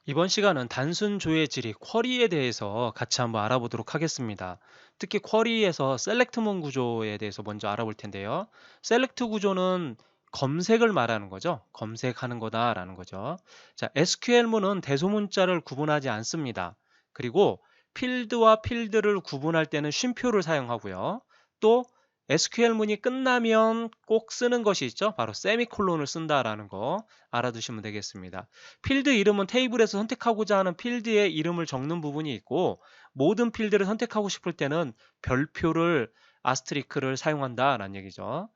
이번 시간은 단순 조회 질이 쿼리에 대해서 같이 한번 알아보도록 하겠습니다. 특히 쿼리에서 셀렉트문 구조에 대해서 먼저 알아볼 텐데요. 셀렉트 구조는 검색을 말하는 거죠. 검색하는 거다라는 거죠. 자, SQL문은 대소문자를 구분하지 않습니다. 그리고 필드와 필드를 구분할 때는 쉼표를 사용하고요. 또 SQL문이 끝나면 꼭 쓰는 것이 있죠. 바로 세미콜론을 쓴다라는 거 알아두시면 되겠습니다. 필드 이름은 테이블에서 선택하고자 하는 필드의 이름을 적는 부분이 있고, 모든 필드를 선택하고 싶을 때는 별표를 아스트리크를 사용한다라는 얘기죠.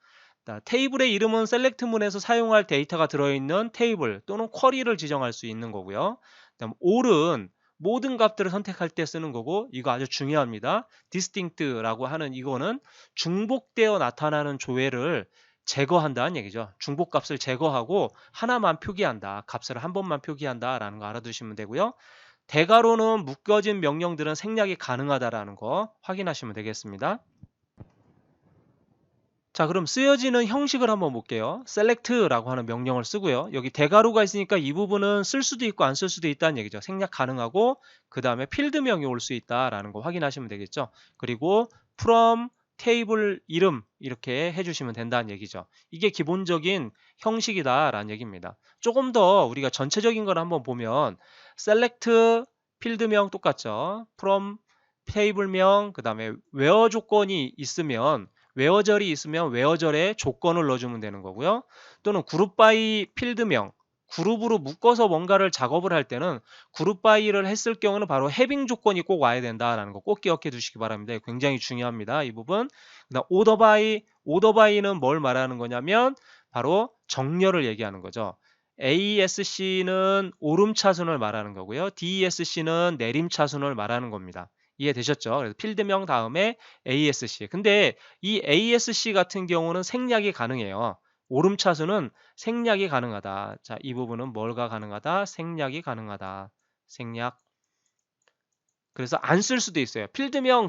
테이블의 이름은 셀렉트문에서 사용할 데이터가 들어있는 테이블 또는 쿼리를 지정할 수 있는 거고요. 그다음 all은 모든 값들을 선택할 때 쓰는 거고, 이거 아주 중요합니다. distinct라고 하는 이거는 중복되어 나타나는 조회를 제거한다는 얘기죠. 중복값을 제거하고 하나만 표기한다. 값을 한 번만 표기한다라는 거 알아두시면 되고요. 대괄호는 묶여진 명령들은 생략이 가능하다라는 거 확인하시면 되겠습니다. 자, 그럼 쓰여지는 형식을 한번 볼게요. select라고 하는 명령을 쓰고요. 여기 대괄호가 있으니까 이 부분은 쓸 수도 있고 안 쓸 수도 있다는 얘기죠. 생략 가능하고, 그 다음에 필드명이 올 수 있다라는 거 확인하시면 되겠죠. 그리고 from 테이블 이름 이렇게 해주시면 된다는 얘기죠. 이게 기본적인 형식이다라는 얘기입니다. 조금 더 우리가 전체적인 걸 한번 보면 select 필드명 똑같죠. from 테이블명, 그 다음에 where 조건이 있으면 웨어절이 있으면 웨어절에 조건을 넣어주면 되는 거고요. 또는 그룹 바이 필드명, 그룹으로 묶어서 뭔가를 작업을 할 때는 그룹 바이를 했을 경우는 바로 해빙 조건이 꼭 와야 된다라는 거 꼭 기억해 두시기 바랍니다. 굉장히 중요합니다. 이 부분. 그다음 오더 바이는 뭘 말하는 거냐면 바로 정렬을 얘기하는 거죠. ASC는 오름차순을 말하는 거고요. DESC는 내림차순을 말하는 겁니다. 이해되셨죠? 그래서 필드명 다음에 ASC. 근데 이 ASC 같은 경우는 생략이 가능해요. 오름차순은 생략이 가능하다. 자, 이 부분은 뭘가 가능하다? 생략이 가능하다. 생략. 그래서 안 쓸 수도 있어요. 필드명,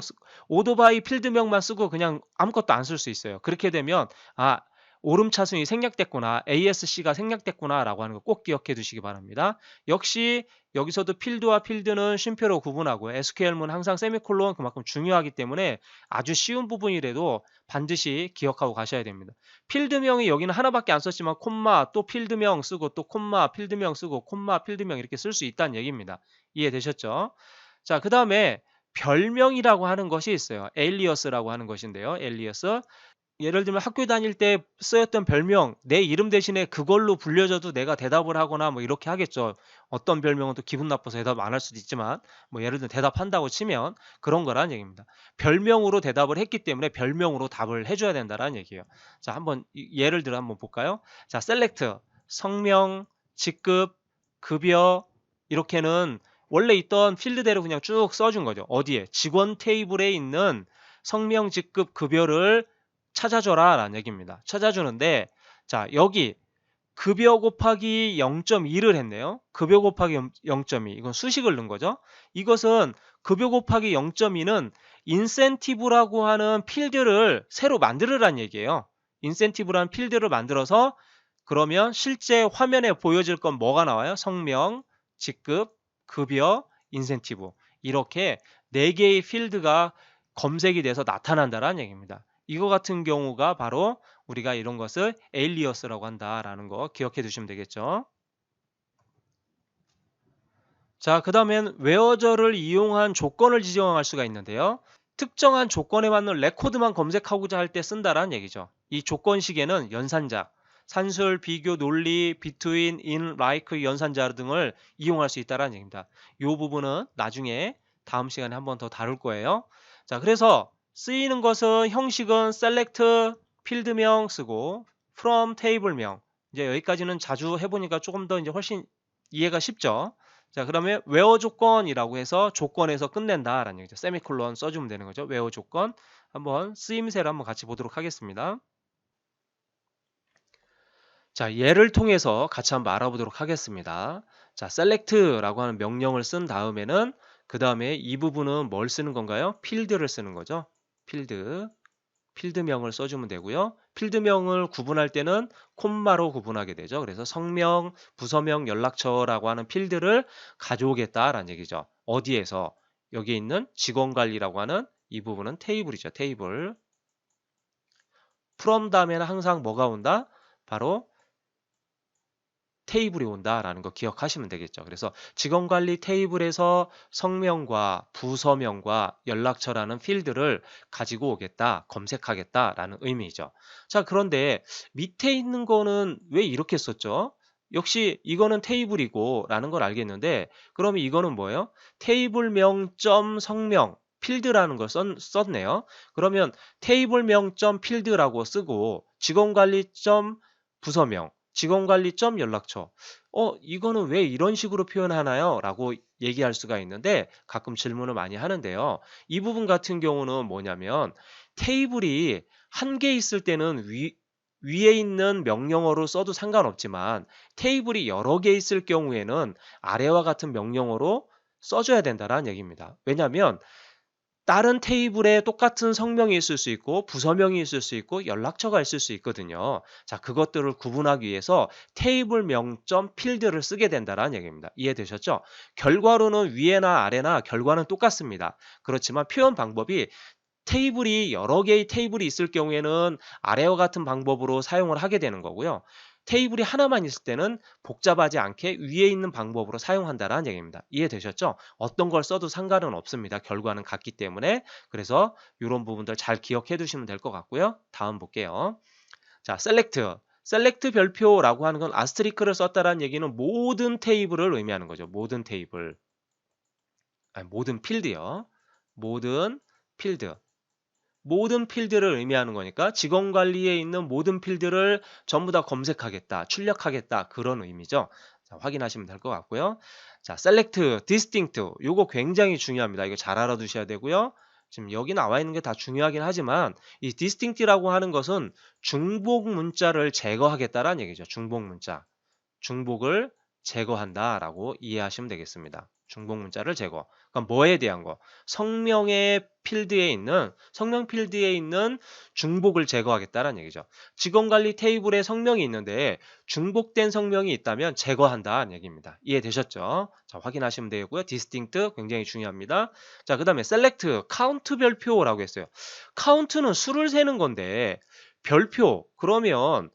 오토바이 필드명만 쓰고 그냥 아무것도 안 쓸 수 있어요. 그렇게 되면, 아, 오름차순이 생략됐구나, ASC가 생략됐구나 라고 하는 거 꼭 기억해 두시기 바랍니다. 역시 여기서도 필드와 필드는 쉼표로 구분하고, SQL문 항상 세미콜론 그만큼 중요하기 때문에 아주 쉬운 부분이라도 반드시 기억하고 가셔야 됩니다. 필드명이 여기는 하나밖에 안 썼지만 콤마 또 필드명 쓰고 또 콤마 필드명 쓰고 콤마 필드명 이렇게 쓸 수 있다는 얘기입니다. 이해되셨죠? 자, 그 다음에 별명이라고 하는 것이 있어요. 엘리어스라고 하는 것인데요. 엘리어스. 예를 들면 학교 다닐 때 쓰였던 별명, 내 이름 대신에 그걸로 불려줘도 내가 대답을 하거나 뭐 이렇게 하겠죠. 어떤 별명은 또 기분 나빠서 대답 안 할 수도 있지만, 뭐 예를 들면 대답한다고 치면 그런 거라는 얘기입니다. 별명으로 대답을 했기 때문에 별명으로 답을 해줘야 된다는 얘기예요. 자, 한번 예를 들어 한번 볼까요? 자, select, 성명, 직급, 급여, 이렇게는 원래 있던 필드대로 그냥 쭉 써준 거죠. 어디에? 직원 테이블에 있는 성명, 직급, 급여를 찾아줘라 라는 얘기입니다. 찾아주는데, 자, 여기 급여 곱하기 0.2를 했네요. 급여 곱하기 0.2. 이건 수식을 넣은 거죠. 이것은 급여 곱하기 0.2는 인센티브라고 하는 필드를 새로 만들으라는 얘기예요. 인센티브라는 필드를 만들어서, 그러면 실제 화면에 보여질 건 뭐가 나와요? 성명, 직급, 급여, 인센티브. 이렇게 4개의 필드가 검색이 돼서 나타난다는 얘기입니다. 이거 같은 경우가 바로 우리가 이런 것을 에일리어스라고 한다라는 거 기억해 두시면 되겠죠. 자, 그 다음엔 웨어저를 이용한 조건을 지정할 수가 있는데요. 특정한 조건에 맞는 레코드만 검색하고자 할 때 쓴다라는 얘기죠. 이 조건식에는 연산자, 산술, 비교, 논리, between, in, like 연산자 등을 이용할 수 있다는 얘기입니다. 이 부분은 나중에 다음 시간에 한번 더 다룰 거예요. 자, 그래서 쓰이는 것은 형식은 select 필드명 쓰고 from 테이블명. 이제 여기까지는 자주 해보니까 조금 더 이제 훨씬 이해가 쉽죠. 자, 그러면 where 조건이라고 해서 조건에서 끝낸다라는 얘기죠. 세미콜론 써주면 되는 거죠. where 조건. 한번 쓰임새를 한번 같이 보도록 하겠습니다. 자, 예를 통해서 같이 한번 알아보도록 하겠습니다. 자, select라고 하는 명령을 쓴 다음에는 그 다음에 이 부분은 뭘 쓰는 건가요? 필드를 쓰는 거죠. 필드. 필드명을 써주면 되고요. 필드명을 구분할 때는 콤마로 구분하게 되죠. 그래서 성명, 부서명, 연락처라고 하는 필드를 가져오겠다라는 얘기죠. 어디에서? 여기 있는 직원관리라고 하는 이 부분은 테이블이죠. 테이블. from 다음에는 항상 뭐가 온다? 바로 테이블이 온다라는 거 기억하시면 되겠죠. 그래서 직원관리 테이블에서 성명과 부서명과 연락처라는 필드를 가지고 오겠다, 검색하겠다라는 의미죠. 자, 그런데 밑에 있는 거는 왜 이렇게 썼죠? 역시 이거는 테이블이고 라는 걸 알겠는데 그러면 이거는 뭐예요? 테이블명 점 성명 필드라는 걸 썼네요. 그러면 테이블명 점 필드라고 쓰고 직원관리 점 부서명 직원관리점 연락처. 이거는 왜 이런 식으로 표현하나요? 라고 얘기할 수가 있는데 가끔 질문을 많이 하는데요. 이 부분 같은 경우는 뭐냐면 테이블이 한 개 있을 때는 위에 있는 명령어로 써도 상관없지만 테이블이 여러 개 있을 경우에는 아래와 같은 명령어로 써줘야 된다는 얘기입니다. 왜냐하면 다른 테이블에 똑같은 성명이 있을 수 있고 부서명이 있을 수 있고 연락처가 있을 수 있거든요. 자, 그것들을 구분하기 위해서 테이블 명점 필드를 쓰게 된다는 얘기입니다. 이해되셨죠? 결과로는 위에나 아래나 결과는 똑같습니다. 그렇지만 표현 방법이 테이블이 여러 개의 테이블이 있을 경우에는 아래와 같은 방법으로 사용을 하게 되는 거고요. 테이블이 하나만 있을 때는 복잡하지 않게 위에 있는 방법으로 사용한다는 얘기입니다. 이해되셨죠? 어떤 걸 써도 상관은 없습니다. 결과는 같기 때문에. 그래서 이런 부분들 잘 기억해 두시면 될 것 같고요. 다음 볼게요. 자, 셀렉트. 셀렉트 별표라고 하는 건 아스트리크를 썼다라는 얘기는 모든 테이블을 의미하는 거죠. 모든 테이블. 아니, 모든 필드요. 모든 필드. 모든 필드를 의미하는 거니까 직원 관리에 있는 모든 필드를 전부 다 검색하겠다, 출력하겠다 그런 의미죠. 자, 확인하시면 될 것 같고요. 자, select, distinct 요거 굉장히 중요합니다. 이거 잘 알아두셔야 되고요. 지금 여기 나와 있는 게 다 중요하긴 하지만 이 distinct라고 하는 것은 중복 문자를 제거하겠다라는 얘기죠. 중복 문자. 중복을 제거한다라고 이해하시면 되겠습니다. 중복 문자를 제거. 그럼 뭐에 대한 거? 성명의 필드에 있는 성명 필드에 있는 중복을 제거하겠다는 얘기죠. 직원관리 테이블에 성명이 있는데 중복된 성명이 있다면 제거한다는 얘기입니다. 이해되셨죠? 자, 확인하시면 되고요. distinct 굉장히 중요합니다. 자, 그다음에 select count 별표라고 했어요. count는 수를 세는 건데 별표 그러면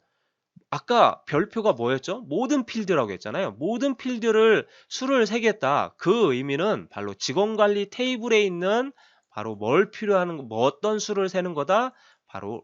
아까 별표가 뭐였죠? 모든 필드라고 했잖아요. 모든 필드를 수를 세겠다. 그 의미는 바로 직원관리 테이블에 있는 바로 뭘 필요하는 뭐 어떤 수를 세는 거다? 바로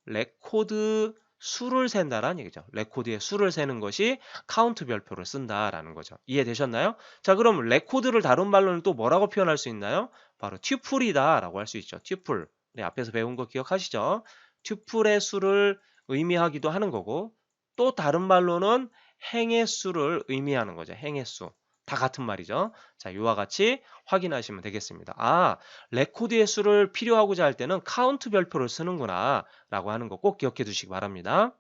레코드 수를 센다라는 얘기죠. 레코드의 수를 세는 것이 카운트 별표를 쓴다라는 거죠. 이해되셨나요? 자, 그럼 레코드를 다른 말로는 또 뭐라고 표현할 수 있나요? 바로 튜플이다라고 할 수 있죠. 튜플. 네, 앞에서 배운 거 기억하시죠? 튜플의 수를 의미하기도 하는 거고 또 다른 말로는 행의 수를 의미하는 거죠. 행의 수. 다 같은 말이죠. 자, 이와 같이 확인하시면 되겠습니다. 아, 레코드의 수를 필요하고자 할 때는 카운트 별표를 쓰는구나 라고 하는 거 꼭 기억해 두시기 바랍니다.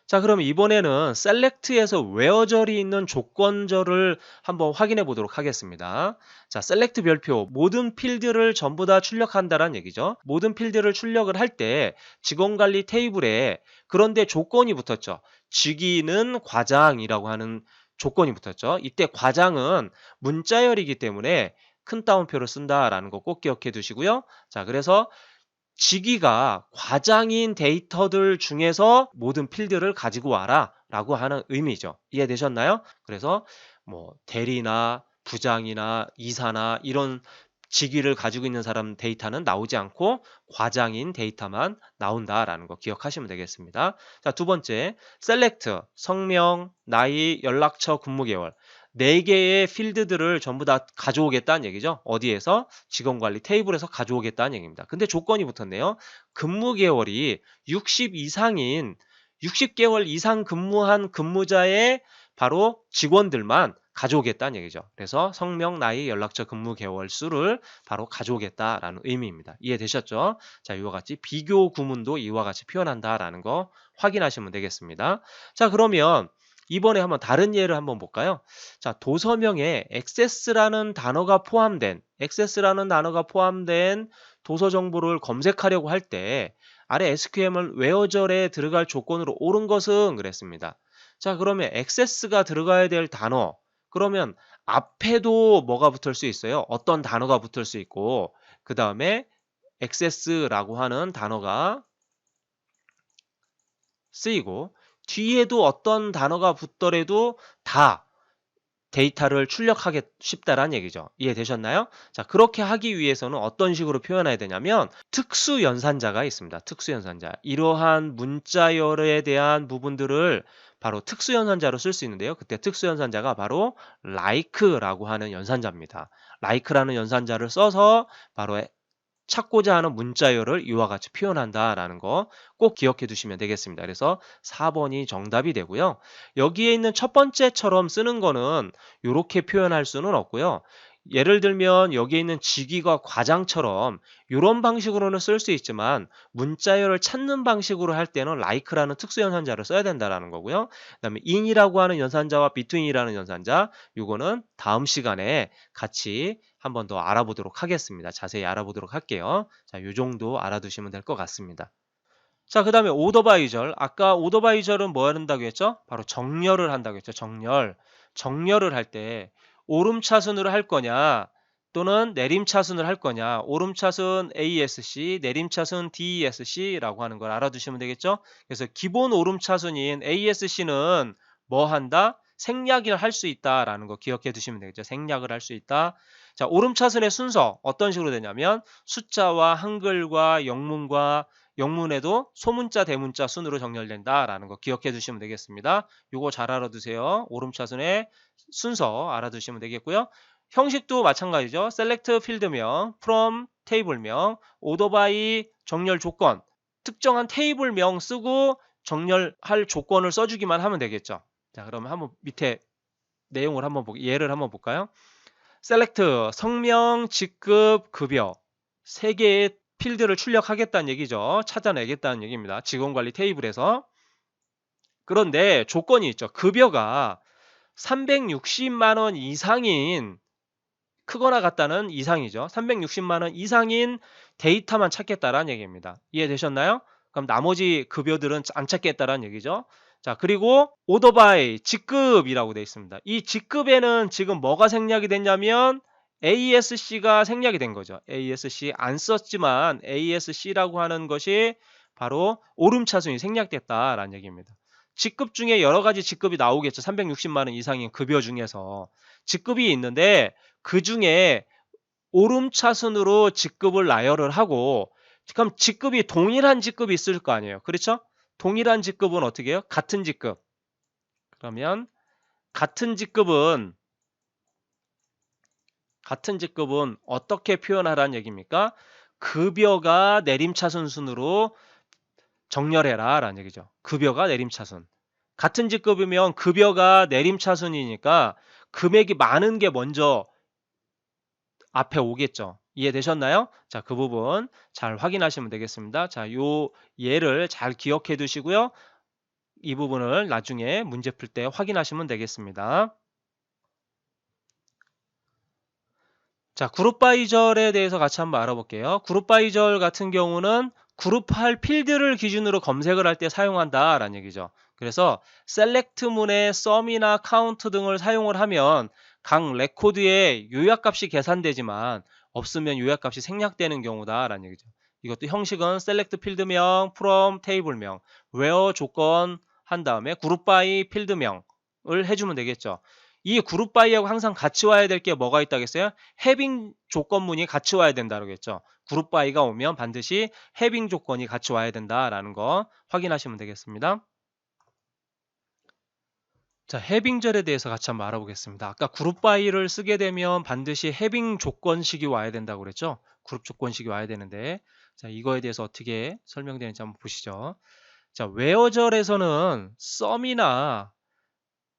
자, 그럼 이번에는 select에서 where절이 있는 조건절을 한번 확인해 보도록 하겠습니다. 자, select 별표 모든 필드를 전부 다 출력한다는 얘기죠. 모든 필드를 출력을 할 때 직원관리 테이블에 그런데 조건이 붙었죠. 직위는 과장이라고 하는 조건이 붙었죠. 이때 과장은 문자열이기 때문에 큰 따옴표를 쓴다라는 거 꼭 기억해 두시고요. 자, 그래서 직위가 과장인 데이터들 중에서 모든 필드를 가지고 와라 라고 하는 의미죠. 이해되셨나요? 그래서 뭐 대리나 부장이나 이사나 이런 직위를 가지고 있는 사람 데이터는 나오지 않고 과장인 데이터만 나온다라는 거 기억하시면 되겠습니다. 자, 두 번째, select, 성명, 나이, 연락처, 근무개월 4개의 필드들을 전부 다 가져오겠다는 얘기죠. 어디에서? 직원관리 테이블에서 가져오겠다는 얘기입니다. 근데 조건이 붙었네요. 근무개월이 60개월 이상 근무한 근무자의 바로 직원들만 가져오겠다는 얘기죠. 그래서 성명, 나이, 연락처, 근무 개월 수를 바로 가져오겠다라는 의미입니다. 이해되셨죠? 자, 이와 같이 비교 구문도 이와 같이 표현한다라는 거 확인하시면 되겠습니다. 자, 그러면 이번에 한번 다른 예를 한번 볼까요? 자, 도서명에 access라는 단어가 포함된 액세스라는 단어가 포함된 도서 정보를 검색하려고 할 때 아래 SQL 웨어절에 들어갈 조건으로 옳은 것은 그랬습니다. 자, 그러면 액세스가 들어가야 될 단어, 그러면 앞에도 뭐가 붙을 수 있어요? 어떤 단어가 붙을 수 있고, 그 다음에 액세스라고 하는 단어가 쓰이고, 뒤에도 어떤 단어가 붙더라도 다 데이터를 출력하기 쉽다라는 얘기죠. 이해되셨나요? 자, 그렇게 하기 위해서는 어떤 식으로 표현해야 되냐면 특수 연산자가 있습니다. 특수 연산자. 이러한 문자열에 대한 부분들을 바로 특수 연산자로 쓸 수 있는데요. 그때 특수 연산자가 바로 like라고 하는 연산자입니다. like라는 연산자를 써서 바로 찾고자 하는 문자열을 이와 같이 표현한다라는 거 꼭 기억해 두시면 되겠습니다. 그래서 4번이 정답이 되고요. 여기에 있는 첫 번째처럼 쓰는 거는 이렇게 표현할 수는 없고요. 예를 들면 여기에 있는 직위가 과장처럼 이런 방식으로는 쓸 수 있지만 문자열을 찾는 방식으로 할 때는 like라는 특수 연산자를 써야 된다는 거고요. 그다음에 in이라고 하는 연산자와 between이라는 연산자, 이거는 다음 시간에 같이 한 번 더 알아보도록 하겠습니다. 자세히 알아보도록 할게요. 자, 요 정도 알아두시면 될 것 같습니다. 자, 그 다음에 오더 바이절. 아까 오더 바이절은 뭐 한다고 했죠? 바로 정렬을 한다고 했죠. 정렬. 정렬을 할 때 오름차순으로 할 거냐 또는 내림차순을 할 거냐. 오름차순 ASC, 내림차순 DESC라고 하는 걸 알아두시면 되겠죠? 그래서 기본 오름차순인 ASC는 뭐 한다? 생략을 할 수 있다라는 거 기억해 두시면 되겠죠. 생략을 할 수 있다. 자, 오름차순의 순서 어떤 식으로 되냐면 숫자와 한글과 영문에도 소문자, 대문자 순으로 정렬된다라는 거 기억해 두시면 되겠습니다. 이거 잘 알아두세요. 오름차순의 순서 알아두시면 되겠고요. 형식도 마찬가지죠. select 필드명, from 테이블명, order by 정렬 조건, 특정한 테이블명 쓰고 정렬할 조건을 써주기만 하면 되겠죠. 자, 그러면 한번 밑에 내용을 한번 예를 한번 볼까요? select 성명, 직급, 급여 세 개의 필드를 출력하겠다는 얘기죠. 찾아내겠다는 얘기입니다. 직원관리 테이블에서. 그런데 조건이 있죠. 급여가 360만 원 이상인, 크거나 같다는 이상이죠. 360만 원 이상인 데이터만 찾겠다라는 얘기입니다. 이해되셨나요? 그럼 나머지 급여들은 안 찾겠다라는 얘기죠. 자, 그리고 오더바이 직급이라고 되어 있습니다. 이 직급에는 지금 뭐가 생략이 됐냐면 ASC가 생략이 된 거죠. ASC 안 썼지만 ASC라고 하는 것이 바로 오름차순이 생략됐다라는 얘기입니다. 직급 중에 여러 가지 직급이 나오겠죠. 360만 원 이상인 급여 중에서 직급이 있는데 그 중에 오름차순으로 직급을 나열을 하고, 그럼 직급이 동일한 직급이 있을 거 아니에요. 그렇죠? 동일한 직급은 어떻게 해요? 같은 직급. 그러면 같은 직급은 어떻게 표현하라는 얘기입니까? 급여가 내림차순 순으로 정렬해라 라는 얘기죠. 급여가 내림차순. 같은 직급이면 급여가 내림차순이니까 금액이 많은 게 먼저 앞에 오겠죠. 이해되셨나요? 자, 그 부분 잘 확인하시면 되겠습니다. 자, 요 예를 잘 기억해 두시고요. 이 부분을 나중에 문제 풀 때 확인하시면 되겠습니다. 자, 그룹 바이절에 대해서 같이 한번 알아볼게요. 그룹 바이절 같은 경우는 그룹할 필드를 기준으로 검색을 할 때 사용한다라는 얘기죠. 그래서 select문의 sum이나 count 등을 사용을 하면 각 레코드의 요약값이 계산되지만 없으면 요약값이 생략되는 경우다라는 얘기죠. 이것도 형식은 select 필드명, from 테이블명, where 조건 한 다음에 group by 필드명을 해주면 되겠죠. 이 그룹 바이하고 항상 같이 와야 될 게 뭐가 있다겠어요? 해빙 조건문이 같이 와야 된다겠죠. 그룹 바이가 오면 반드시 해빙 조건이 같이 와야 된다라는 거 확인하시면 되겠습니다. 자, 해빙절에 대해서 같이 한번 알아보겠습니다. 아까 그룹 바이를 쓰게 되면 반드시 해빙 조건식이 와야 된다고 그랬죠? 그룹 조건식이 와야 되는데, 자, 이거에 대해서 어떻게 설명되는지 한번 보시죠. 자, 웨어절에서는 썸이나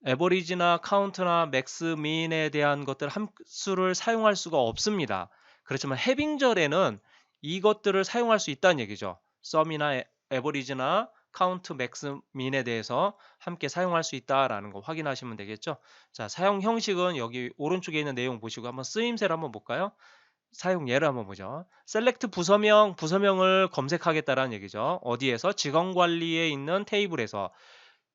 에버리지나 카운트나 맥스, 민에 대한 것들 함수를 사용할 수가 없습니다. 그렇지만 해빙절에는 이것들을 사용할 수 있다는 얘기죠. 썸이나 에버리지나 카운트, 맥스, 민에 대해서 함께 사용할 수 있다라는 거 확인하시면 되겠죠. 자, 사용 형식은 여기 오른쪽에 있는 내용 보시고 한번 쓰임새를 한번 볼까요? 사용 예를 한번 보죠. select 부서명을 검색하겠다라는 얘기죠. 어디에서? 직원관리에 있는 테이블에서.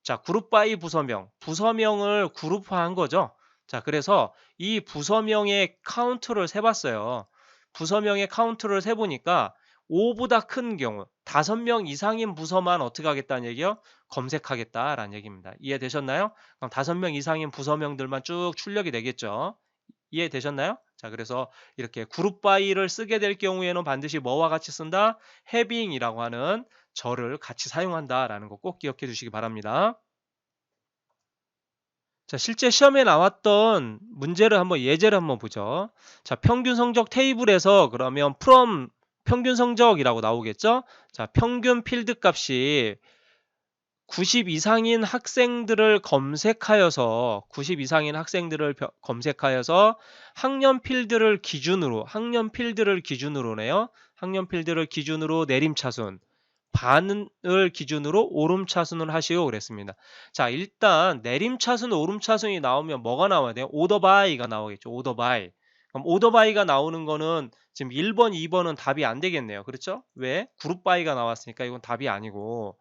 자, 그룹 바이 부서명을 그룹화한 거죠. 자, 그래서 이 부서명의 카운트를 세봤어요. 부서명의 카운트를 세보니까 5보다 큰 경우 5명 이상인 부서만 어떻게 하겠다는 얘기요? 검색하겠다라는 얘기입니다. 이해되셨나요? 그럼 5명 이상인 부서명들만 쭉 출력이 되겠죠. 이해되셨나요? 자, 그래서 이렇게 그룹 바이를 쓰게 될 경우에는 반드시 뭐와 같이 쓴다? having이라고 하는 절을 같이 사용한다라는 거 꼭 기억해 주시기 바랍니다. 자, 실제 시험에 나왔던 문제를 예제를 한번 보죠. 자, 평균 성적 테이블에서 그러면 from 평균 성적이라고 나오겠죠? 자, 평균 필드 값이 90 이상인 학생들을 검색하여서 학년 필드를 기준으로네요. 학년 필드를 기준으로 내림차순, 반을 기준으로 오름차순을 하시오 그랬습니다. 자, 일단 내림차순, 오름차순이 나오면 뭐가 나와야 돼요? 오더바이가 나오겠죠. 오더바이. 그럼 오더바이가 나오는 거는 지금 1번, 2번은 답이 안 되겠네요. 그렇죠? 왜? 그룹바이가 나왔으니까 이건 답이 아니고.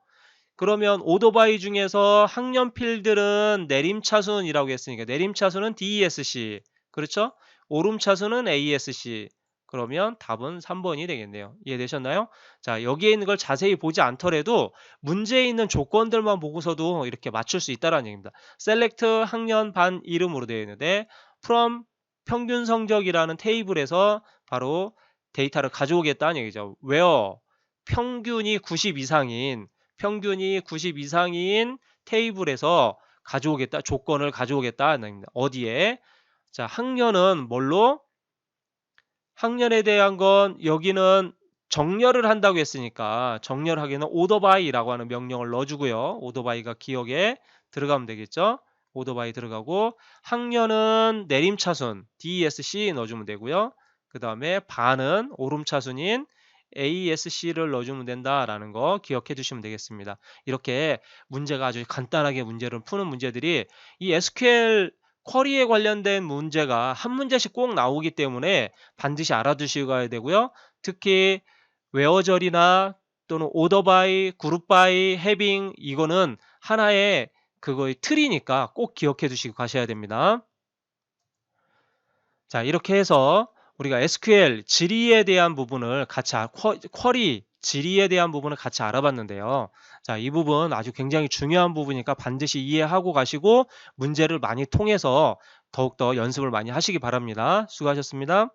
그러면 오토바이 중에서 학년 필들은 내림차순이라고 했으니까 내림차순은 DESC. 그렇죠? 오름차순은 ASC. 그러면 답은 3번이 되겠네요. 이해되셨나요? 자, 여기에 있는 걸 자세히 보지 않더라도 문제에 있는 조건들만 보고서도 이렇게 맞출 수 있다는 얘기입니다. select 학년 반 이름으로 되어 있는데 from 평균 성적이라는 테이블에서 바로 데이터를 가져오겠다는 얘기죠. where 평균이 90 이상인 테이블에서 조건을 가져오겠다. 어디에? 자, 학년은 뭘로? 학년에 대한 건 여기는 정렬을 한다고 했으니까 정렬하기는 오더바이라고 하는 명령을 넣어주고요. 오더바이가 기억에 들어가면 되겠죠. 오더바이 들어가고 학년은 내림차순 DESC 넣어주면 되고요. 그 다음에 반은 오름차순인 ASC를 넣어주면 된다라는 거 기억해 두시면 되겠습니다. 이렇게 문제가 아주 간단하게 문제를 푸는 문제들이 이 SQL 쿼리에 관련된 문제가 한 문제씩 꼭 나오기 때문에 반드시 알아두시고 가야 되고요. 특히 웨어절이나 또는 오더바이, 그룹바이, 해빙 이거는 하나의 그거의 틀이니까 꼭 기억해 두시고 가셔야 됩니다. 자, 이렇게 해서 우리가 SQL 질의에 대한 부분을 쿼리 질의에 대한 부분을 같이 알아봤는데요. 자, 이 부분 아주 굉장히 중요한 부분이니까 반드시 이해하고 가시고 문제를 많이 통해서 더욱더 연습을 많이 하시기 바랍니다. 수고하셨습니다.